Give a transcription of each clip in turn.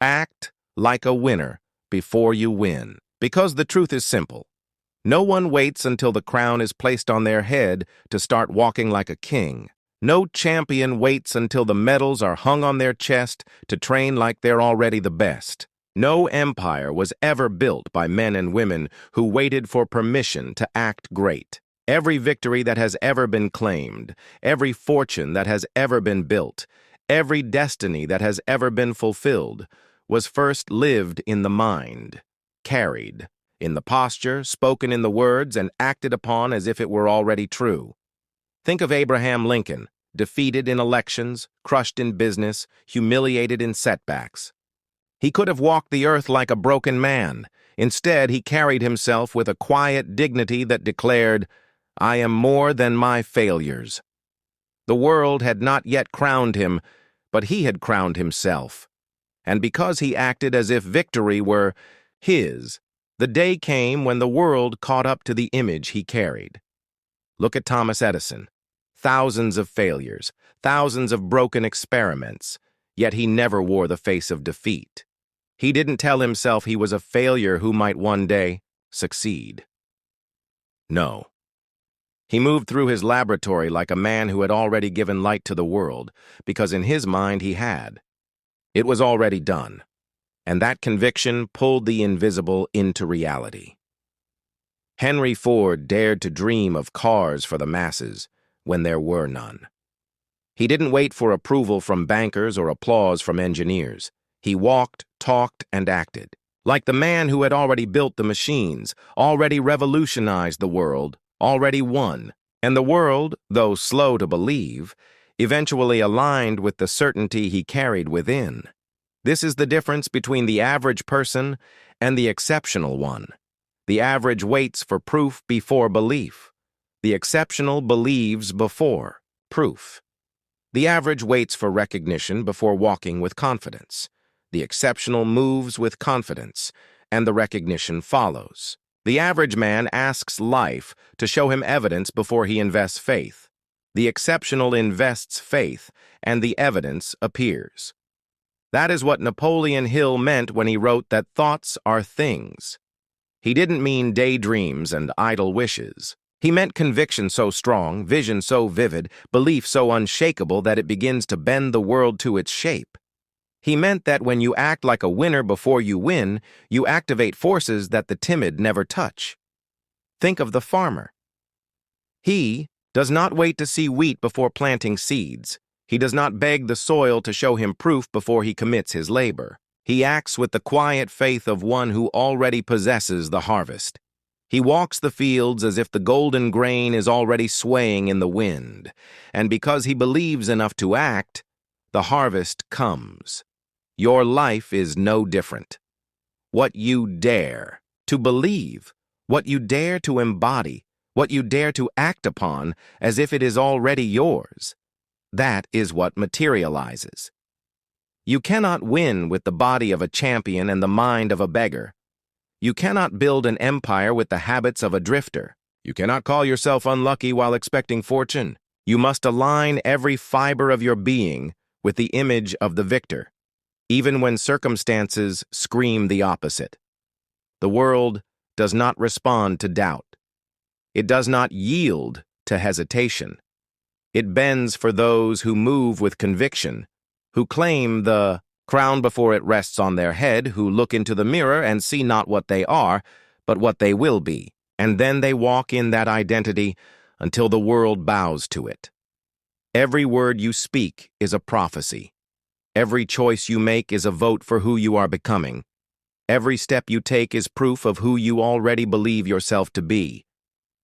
Act like a winner before you win. Because the truth is simple. No one waits until the crown is placed on their head to start walking like a king. No champion waits until the medals are hung on their chest to train like they're already the best. No empire was ever built by men and women who waited for permission to act great. Every victory that has ever been claimed, every fortune that has ever been built, every destiny that has ever been fulfilled was first lived in the mind, carried in the posture, spoken in the words, and acted upon as if it were already true. Think of Abraham Lincoln, defeated in elections, crushed in business, humiliated in setbacks. He could have walked the earth like a broken man. Instead, he carried himself with a quiet dignity that declared, "I am more than my failures." The world had not yet crowned him, but he had crowned himself. And because he acted as if victory were his, the day came when the world caught up to the image he carried. Look at Thomas Edison. Thousands of failures, thousands of broken experiments, yet he never wore the face of defeat. He didn't tell himself he was a failure who might one day succeed. No. He moved through his laboratory like a man who had already given light to the world, because in his mind he had. It was already done, and that conviction pulled the invisible into reality. Henry Ford dared to dream of cars for the masses when there were none. He didn't wait for approval from bankers or applause from engineers. He walked, talked, and acted. Like the man who had already built the machines, already revolutionized the world, already won. And the world, though slow to believe, eventually aligned with the certainty he carried within. This is the difference between the average person and the exceptional one. The average waits for proof before belief. The exceptional believes before proof. The average waits for recognition before walking with confidence. The exceptional moves with confidence, and the recognition follows. The average man asks life to show him evidence before he invests faith. The exceptional invests faith, and the evidence appears. That is what Napoleon Hill meant when he wrote that thoughts are things. He didn't mean daydreams and idle wishes. He meant conviction so strong, vision so vivid, belief so unshakable that it begins to bend the world to its shape. He meant that when you act like a winner before you win, you activate forces that the timid never touch. Think of the farmer. He does not wait to see wheat before planting seeds. He does not beg the soil to show him proof before he commits his labor. He acts with the quiet faith of one who already possesses the harvest. He walks the fields as if the golden grain is already swaying in the wind, and because he believes enough to act, the harvest comes. Your life is no different. What you dare to believe, what you dare to embody, what you dare to act upon as if it is already yours, that is what materializes. You cannot win with the body of a champion and the mind of a beggar. You cannot build an empire with the habits of a drifter. You cannot call yourself unlucky while expecting fortune. You must align every fiber of your being with the image of the victor, even when circumstances scream the opposite. The world does not respond to doubt. It does not yield to hesitation. It bends for those who move with conviction, who claim the crown before it rests on their head, who look into the mirror and see not what they are, but what they will be, and then they walk in that identity until the world bows to it. Every word you speak is a prophecy. Every choice you make is a vote for who you are becoming. Every step you take is proof of who you already believe yourself to be.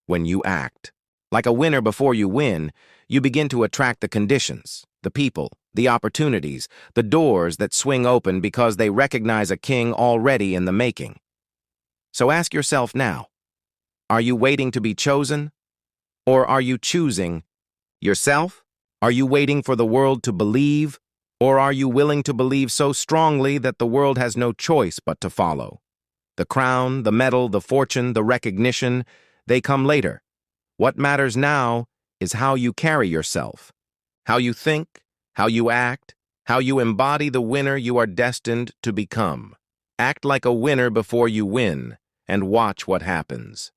When you act like a winner before you win, you begin to attract the conditions, the people, the opportunities, the doors that swing open because they recognize a king already in the making. So ask yourself now, are you waiting to be chosen? Or are you choosing yourself? Are you waiting for the world to believe? Or are you willing to believe so strongly that the world has no choice but to follow? The crown, the medal, the fortune, the recognition, they come later. What matters now is how you carry yourself, how you think, how you act, how you embody the winner you are destined to become. Act like a winner before you win, and watch what happens.